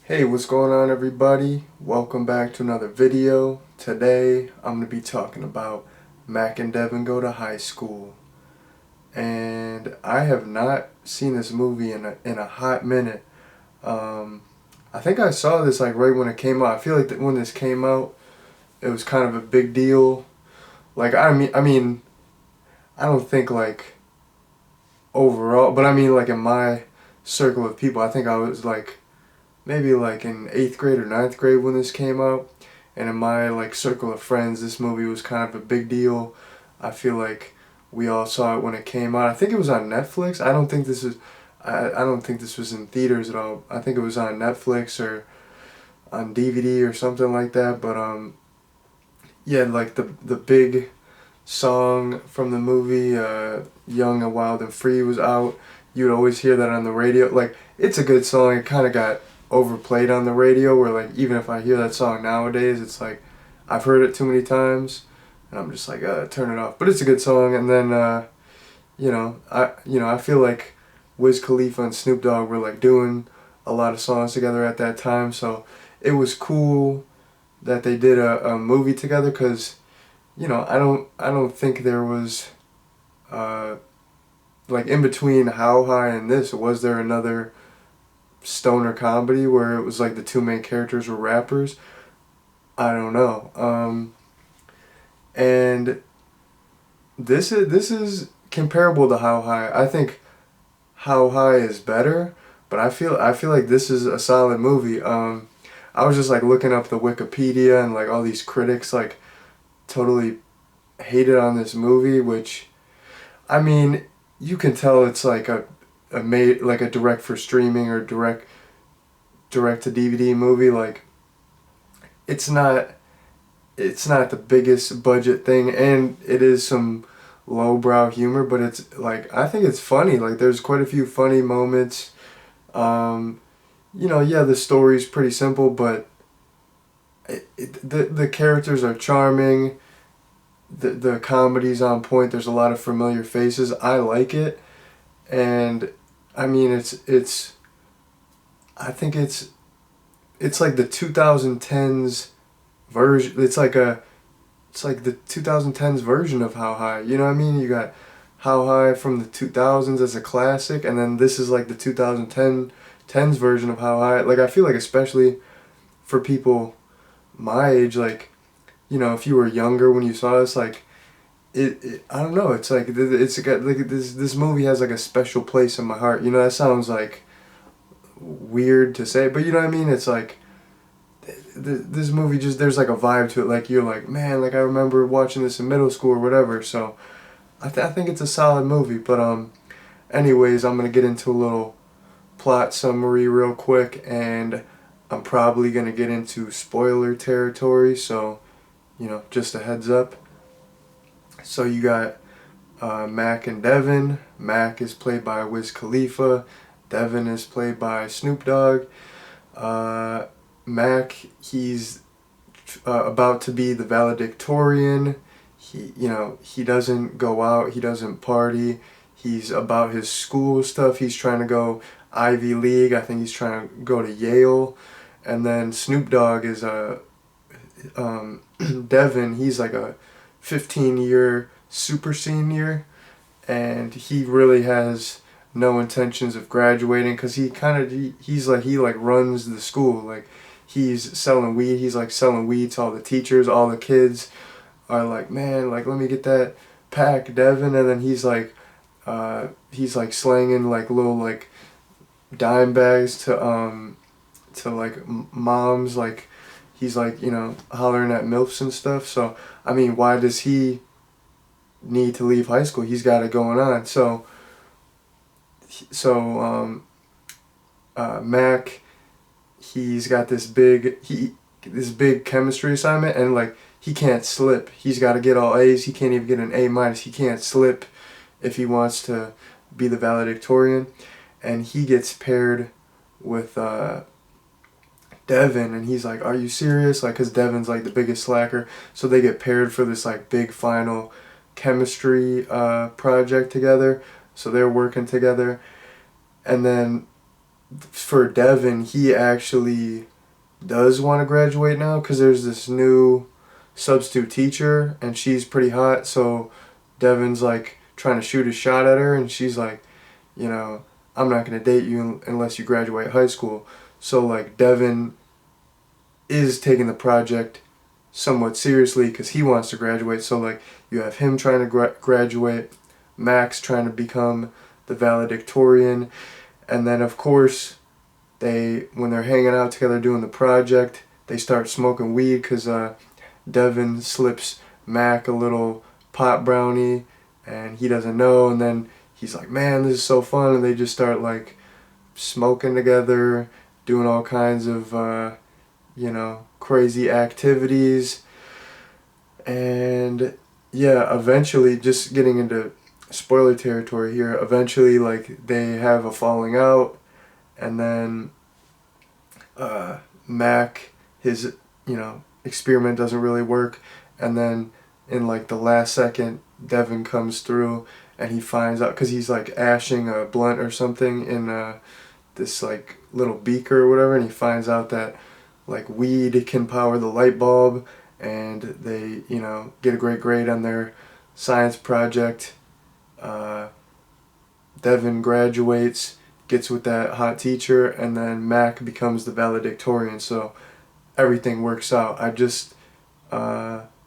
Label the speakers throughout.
Speaker 1: Hey, what's going on everybody? Welcome back to another video. Today I'm going to be talking about Mac and Devin Go to High School. And I have not seen this movie in a hot minute. I think I saw this like right when it came out. I feel like that when this came out, it was kind of a big deal. Like I mean, I don't think like overall, but I mean like in my circle of people, I think I was like maybe like in 8th grade or ninth grade when this came out, and in my like circle of friends this movie was kind of a big deal. I feel like we all saw it when it came out. I think it was on Netflix. I don't think this was in theaters at all. I think it was on Netflix or on DVD or something like that. But yeah, like the big song from the movie, Young and Wild and Free, was out. You'd always hear that on the radio. Like, it's a good song. It kind of got overplayed on the radio, where like even if I hear that song nowadays, it's like I've heard it too many times and I'm just like turn it off. But it's a good song. And then I feel like Wiz Khalifa and Snoop Dogg were like doing a lot of songs together at that time, so it was cool that they did a movie together. Because I don't think there was uh, like in between How High and this, was there another stoner comedy where it was like the two main characters were rappers? I don't know. And this is comparable to How High. I think How High is better, but I feel like this is a solid movie. I was just like looking up the Wikipedia, and like all these critics like totally hated on this movie, which, I mean, you can tell it's like a made like a direct for streaming or direct to DVD movie. Like, it's not it's not the biggest budget thing, and it is some lowbrow humor, but it's like, I think it's funny. Like, there's quite a few funny moments. Um, yeah, the story's pretty simple, but the characters are charming. The comedy's on point. There's a lot of familiar faces. I like it, and I mean it's I think it's like the 2010s version. It's like the 2010s version of How High. You know what I mean? You got How High from the 2000s as a classic, and then this is like the 2010s version of How High. Like, I feel like especially for people my age, like, if you were younger when you saw this, like, I don't know, it's like it's got like this movie has like a special place in my heart. That sounds like weird to say, but you know what I mean? It's like this movie, just there's like a vibe to it. Like, you're like, man, like I remember watching this in middle school or whatever. So I think it's a solid movie. But anyways, I'm gonna get into a little plot summary real quick, and I'm probably gonna get into spoiler territory. So just a heads up. So you got Mac and Devin. Mac is played by Wiz Khalifa. Devin is played by Snoop Dogg. Mac, he's about to be the valedictorian. He doesn't go out. He doesn't party. He's about his school stuff. He's trying to go Ivy League. I think he's trying to go to Yale. And then Snoop Dogg is Devin. He's like a 15-year super senior, and he really has no intentions of graduating, because he like runs the school. Like, he's selling weed. He's like selling weed to all the teachers. All the kids are like, man, like, let me get that pack, Devin. And then he's like slanging like little like dime bags to like moms. Like, he's like, hollering at MILFs and stuff. So I mean, why does he need to leave high school? He's got it going on. Mac, he's got this big chemistry assignment, and like, he can't slip. He's got to get all A's. He can't even get an A-. He can't slip if he wants to be the valedictorian. And he gets paired with Devin, and he's like, are you serious? Like, because Devin's like the biggest slacker. So they get paired for this like big final chemistry project together. So they're working together. And then for Devin, he actually does want to graduate now because there's this new substitute teacher and she's pretty hot. So Devin's like trying to shoot a shot at her, and she's like, you know, I'm not gonna date you unless you graduate high school. So like Devin is taking the project somewhat seriously because he wants to graduate. So like you have him trying to graduate, Max trying to become the valedictorian, and then of course when they're hanging out together doing the project, they start smoking weed because Devin slips Mac a little pot brownie and he doesn't know, and then he's like, man, this is so fun, and they just start like smoking together, doing all kinds of crazy activities. And yeah, eventually, just getting into spoiler territory here, eventually like they have a falling out, and then Mac, his experiment doesn't really work, and then in like the last second Devin comes through and he finds out because he's like ashing a blunt or something in this like little beaker or whatever, and he finds out that like weed can power the light bulb, and they get a great grade on their science project. Devin graduates, gets with that hot teacher, and then Mac becomes the valedictorian. So everything works out. I just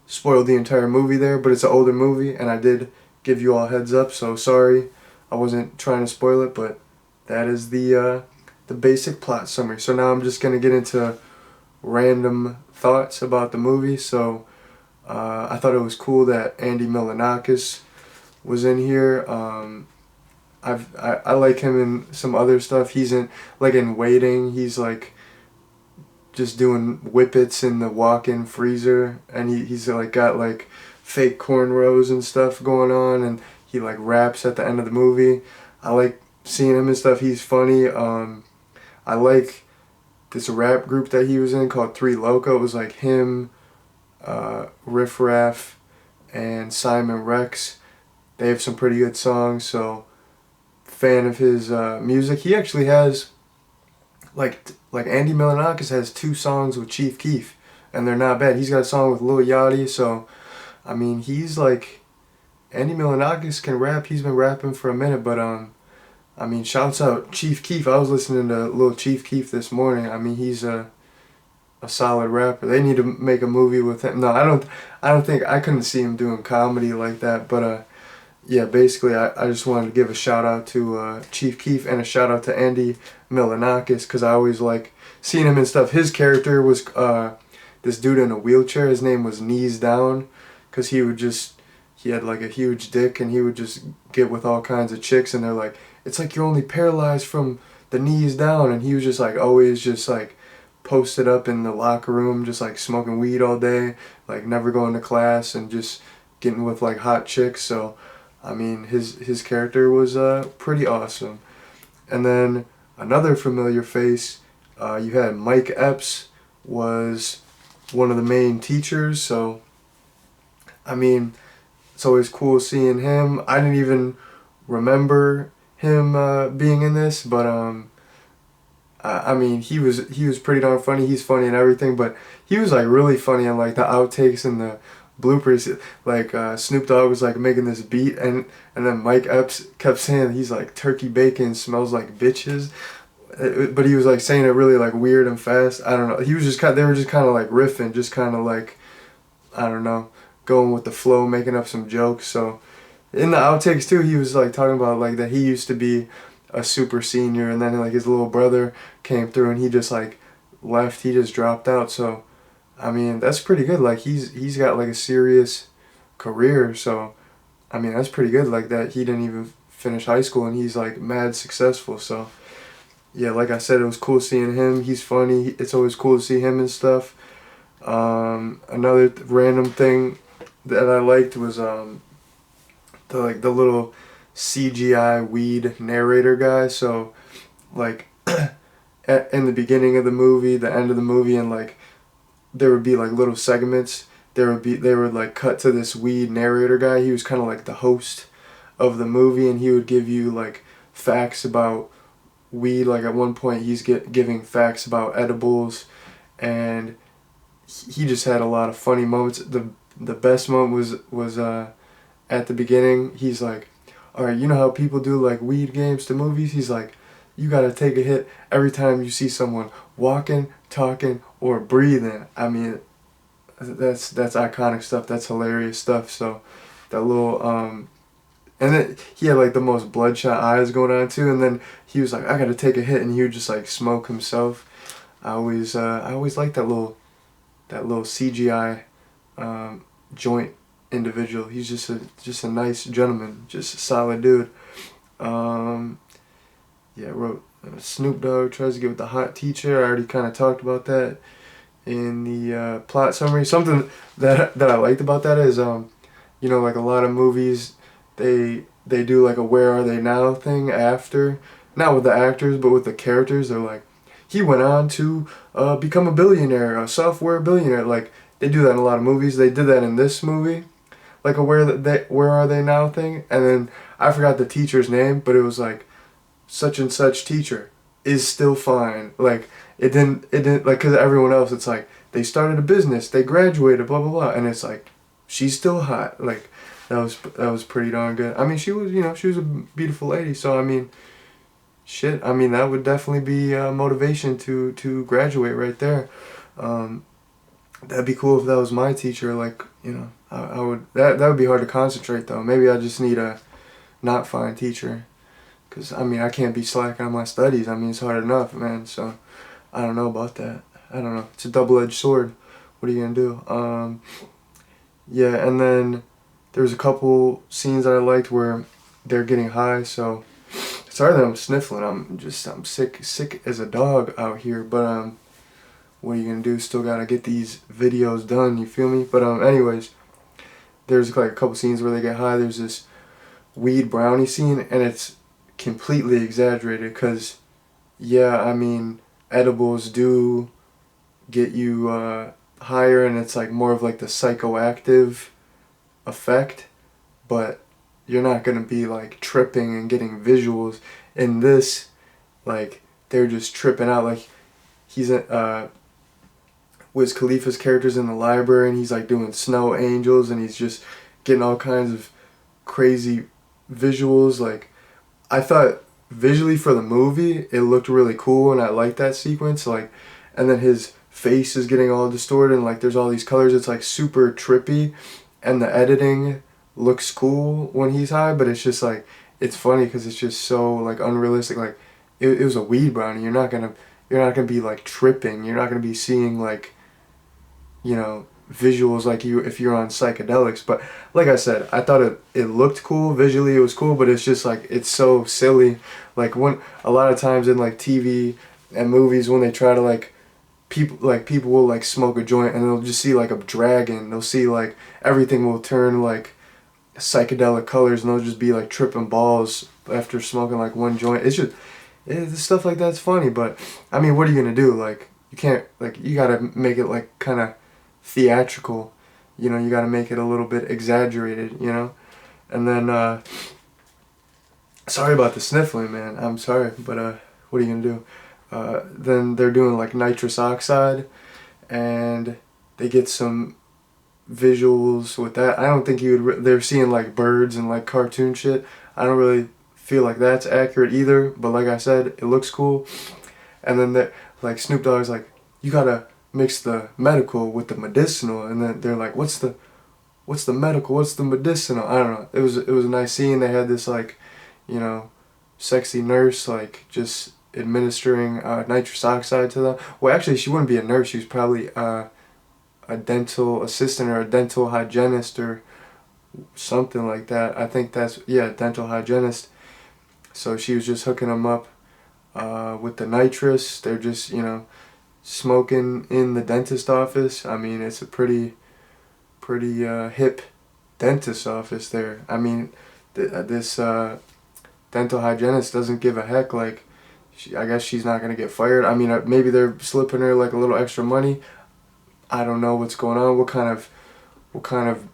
Speaker 1: spoiled the entire movie there, but it's an older movie, and I did give you all heads up. So sorry, I wasn't trying to spoil it, but that is the basic plot summary. So now I'm just gonna get into random thoughts about the movie. So I thought it was cool that Andy Milonakis was in here. I like him in some other stuff. He's in Waiting. He's like just doing whippets in the walk-in freezer, and he's like got like fake cornrows and stuff going on, and he like raps at the end of the movie. I like seeing him and stuff. He's funny. I like this rap group that he was in called Three Loco. It was like him, Riff Raff, and Simon Rex. They have some pretty good songs, so fan of his music. He actually has like Andy Milonakis has 2 songs with Chief Keef, and they're not bad. He's got a song with Lil Yachty, so I mean he's like, Andy Milonakis can rap. He's been rapping for a minute, but I mean, shouts out Chief Keef. I was listening to Lil Chief Keef this morning. I mean, he's a solid rapper. They need to make a movie with him. No, I don't think I couldn't see him doing comedy like that. But yeah, basically, I just wanted to give a shout out to Chief Keef and a shout out to Andy Milonakis because I always like seeing him and stuff. His character was this dude in a wheelchair. His name was Knees Down because he had like a huge dick, and he would just get with all kinds of chicks, and they're like, it's like you're only paralyzed from the knees down, and he was just like always just like posted up in the locker room, just like smoking weed all day, like never going to class, and just getting with like hot chicks. So I mean his character was pretty awesome. And then another familiar face, you had Mike Epps was one of the main teachers, so I mean it's always cool seeing him. I didn't even remember him being in this, but I mean he was pretty darn funny. He's funny and everything, but he was like really funny in like the outtakes and the bloopers. Like Snoop Dogg was like making this beat, and then Mike Epps kept saying he's like turkey bacon smells like bitches, but he was like saying it really like weird and fast. I don't know. He was just they were just kind of like riffing, just kind of like, I don't know, going with the flow, making up some jokes. So in the outtakes too, he was like talking about like that he used to be a super senior, and then like his little brother came through and he just like left. He just dropped out. So I mean that's pretty good. Like he's got like a serious career. So I mean that's pretty good. Like that he didn't even finish high school and he's like mad successful. So yeah, like I said, it was cool seeing him. He's funny. It's always cool to see him and stuff. Another random thing that I liked was the little CGI weed narrator guy. So like in the beginning of the movie, the end of the movie, and like there would be like little segments. They would like cut to this weed narrator guy. He was kind of like the host of the movie, and he would give you like facts about weed. Like at one point he's giving facts about edibles, and he just had a lot of funny moments. The best moment was at the beginning. He's like, all right, you know how people do like weed games to movies? He's like, you gotta take a hit every time you see someone walking, talking, or breathing. I mean, that's iconic stuff. That's hilarious stuff. So that little and then he had like the most bloodshot eyes going on too. And then he was like, I gotta take a hit, and he would just like smoke himself. I always liked that little CGI joint individual. He's just a nice gentleman, just a solid dude. Yeah, wrote Snoop Dogg tries to get with the hot teacher. I already kind of talked about that in the plot summary. Something that I liked about that is you know, like a lot of movies, they do like a where are they now thing after, not with the actors but with the characters. They're like, he went on to become a billionaire, a software billionaire. Like they do that in a lot of movies. They did that in this movie, like a where are they now thing. And then I forgot the teacher's name, but it was like such and such teacher is still fine. Like it didn't like, because everyone else it's like they started a business, they graduated, blah blah blah, and it's like she's still hot. Like that was pretty darn good. I mean, she was, you know, she was a beautiful lady. So I mean, shit. I mean, that would definitely be motivation to graduate right there. That'd be cool if that was my teacher. Like, you know, I would. That would be hard to concentrate though. Maybe I just need a not fine teacher. Cause I mean, I can't be slacking on my studies. I mean, it's hard enough, man. So I don't know about that. I don't know. It's a double-edged sword. What are you gonna do? Yeah, and then there's a couple scenes that I liked where they're getting high. So sorry that I'm sniffling. I'm sick as a dog out here. But what are you gonna do? Still gotta get these videos done. You feel me? But anyways, there's like a couple scenes where they get high. There's this weed brownie scene, and it's completely exaggerated. Cause yeah, I mean, edibles do get you higher, and it's like more of like the psychoactive effect, but you're not gonna be like tripping and getting visuals. In this, like they're just tripping out. Like he's Wiz Khalifa's character's in the library, and he's like doing snow angels, and he's just getting all kinds of crazy visuals. Like I thought visually for the movie it looked really cool, and I liked that sequence. Like, and then his face is getting all distorted, and like there's all these colors. It's like super trippy, and the editing looks cool when he's high, but it's just like, it's funny because it's just so like unrealistic. Like it was a weed brownie. You're not gonna be like tripping. You're not gonna be seeing like, you know, visuals like you if you're on psychedelics. But like I said, I thought it looked cool visually. It was cool, but it's just like, it's so silly. Like when a lot of times in like TV and movies, when they try to like people will like smoke a joint, and they'll just see like a dragon. They'll see like everything will turn like psychedelic colors, and they'll just be like tripping balls after smoking like one joint. It's just stuff like that's funny. But I mean, what are you gonna do? Like you can't, like, you gotta make it like kind of theatrical, you know. You got to make it a little bit exaggerated, you know. And then sorry about the sniffling, man. I'm sorry, but what are you gonna do? Then they're doing like nitrous oxide, and they get some visuals with that. I don't think you would they're seeing like birds and like cartoon shit. I don't really feel like that's accurate either, but like I said, it looks cool. And then like Snoop Dogg's like, you gotta mix the medical with the medicinal, and then they're like, what's the medical, what's the medicinal? I don't know. It was a nice scene. They had this like, you know, sexy nurse like just administering nitrous oxide to them. Well, actually, she wouldn't be a nurse. She was probably a dental assistant or a dental hygienist or something like that. I think that's, yeah, dental hygienist. So she was just hooking them up with the nitrous. They're just, you know, smoking in the dentist office. I mean, it's a pretty hip dentist office there. I mean, this dental hygienist doesn't give a heck. Like, I guess she's not gonna get fired. I mean, maybe they're slipping her like a little extra money. I don't know what's going on. What kind of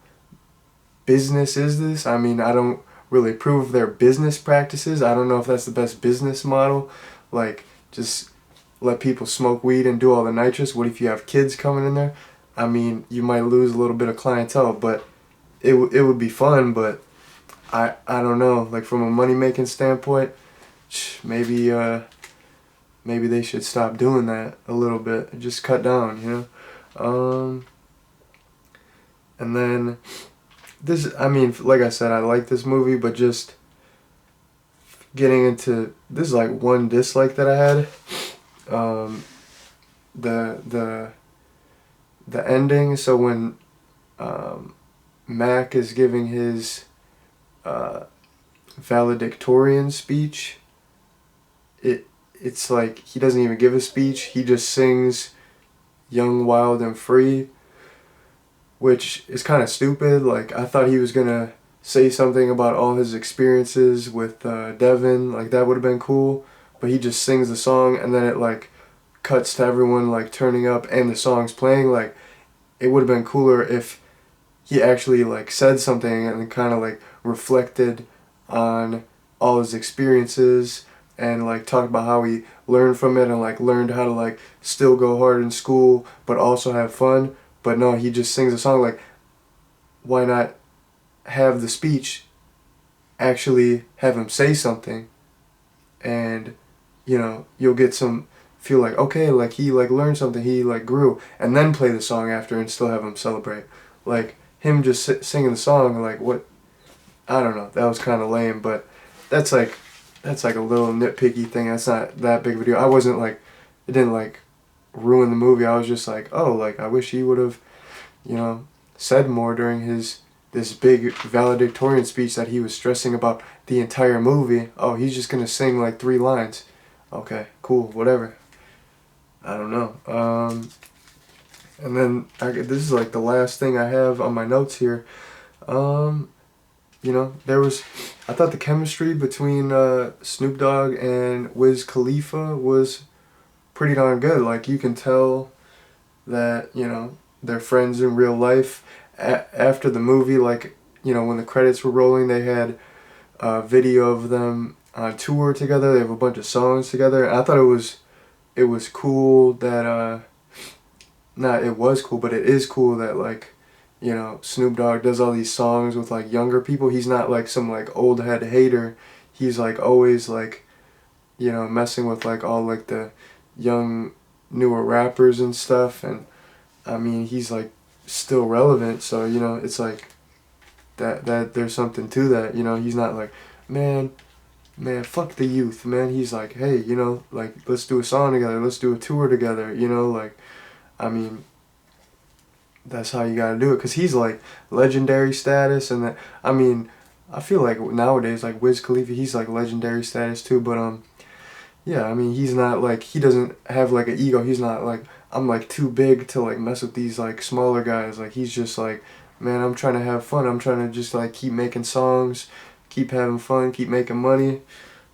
Speaker 1: business is this? I mean, I don't really approve of their business practices. I don't know if that's the best business model. like just let people smoke weed and do all the nitrous? What if you have kids coming in there? I mean, you might lose a little bit of clientele, but it would be fun. But I don't know. Like from a money making standpoint, maybe maybe they should stop doing that a little bit. Just cut down, you know. And then this, I mean, like I said, I like this movie, but just getting into this is like one dislike that I had. The the ending. So when Mac is giving his valedictorian speech, it's like he doesn't even give a speech. He just sings "Young, Wild, and Free," which is kind of stupid. Like I thought he was gonna say something about all his experiences with Devin. Like that would have been cool. But he just sings the song, and then it like cuts to everyone like turning up and the song's playing. Like it would have been cooler if he actually like said something and kind of like reflected on all his experiences and like talked about how he learned from it and like learned how to like still go hard in school but also have fun. But no, he just sings a song. Like why not have the speech actually have him say something, and you know you'll get some feel like okay, like he like learned something, he like grew, and then play the song after and still have him celebrate. Like him just singing the song, like what, I don't know, that was kind of lame. But that's like a little nitpicky thing. That's not that big of a deal. I wasn't like, it didn't like ruin the movie. I was just like, oh, like I wish he would have, you know, said more during his this big valedictorian speech that he was stressing about the entire movie. Oh, he's just gonna sing like 3 lines. Okay, cool, whatever. I don't know. And then this is like the last thing I have on my notes here. You know, I thought the chemistry between Snoop Dogg and Wiz Khalifa was pretty darn good. Like you can tell that, you know, they're friends in real life. After the movie, like, you know, when the credits were rolling, they had a video of them on tour together. They have a bunch of songs together. I thought it was cool that not it was cool, but it is cool that like, you know, Snoop Dogg does all these songs with like younger people. He's not like some like old head hater. He's like always like, you know, messing with like all like the young newer rappers and stuff. And I mean, he's like still relevant, so you know, it's like that there's something to that. You know, he's not like, man, fuck the youth, man. He's like, hey, you know, like let's do a song together, let's do a tour together, you know. Like I mean, that's how you gotta do it, because he's like legendary status. And that, I mean, I feel like nowadays like Wiz Khalifa, he's like legendary status too. But yeah, I mean, he's not like, he doesn't have like an ego. He's not like, I'm like too big to like mess with these like smaller guys. Like he's just like, man, I'm trying to have fun. I'm trying to just like keep making songs, keep having fun, keep making money.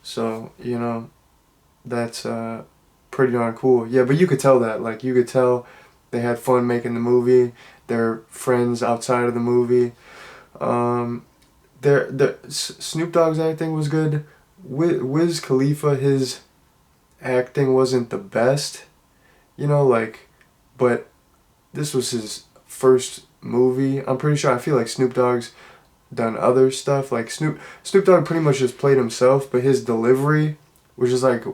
Speaker 1: So, you know, that's pretty darn cool. Yeah, but you could tell that. Like you could tell they had fun making the movie. They're friends outside of the movie. Snoop Dogg's acting was good. Wiz Khalifa, his acting wasn't the best. You know, like, but this was his first movie. I'm pretty sure, I feel like Snoop Dogg's done other stuff. Like Snoop Dogg pretty much just played himself, but his delivery was just like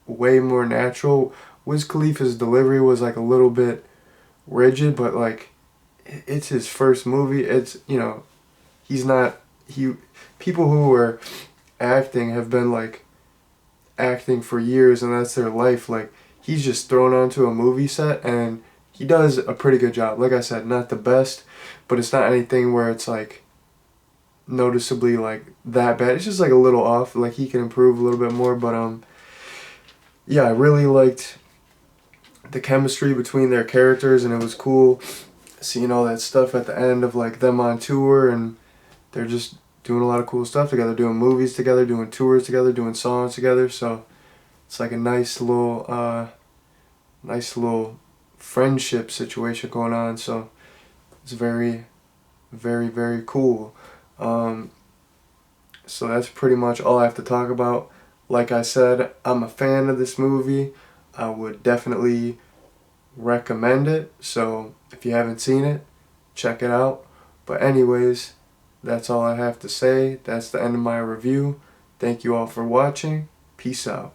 Speaker 1: way more natural. Wiz Khalifa's delivery was like a little bit rigid, but like it's his first movie. It's, you know, people who are acting have been like acting for years and that's their life. Like he's just thrown onto a movie set and he does a pretty good job. Like I said, not the best, but it's not anything where it's like noticeably like that bad. It's just like a little off. Like he can improve a little bit more. But yeah, I really liked the chemistry between their characters, and it was cool seeing all that stuff at the end of like them on tour, and they're just doing a lot of cool stuff together, doing movies together, doing tours together, doing songs together. So it's like a nice little friendship situation going on. So it's very, very, very cool. So that's pretty much all I have to talk about. Like I said, I'm a fan of this movie. I would definitely recommend it. So if you haven't seen it, check it out. But anyways, that's all I have to say. That's the end of my review. Thank you all for watching. Peace out.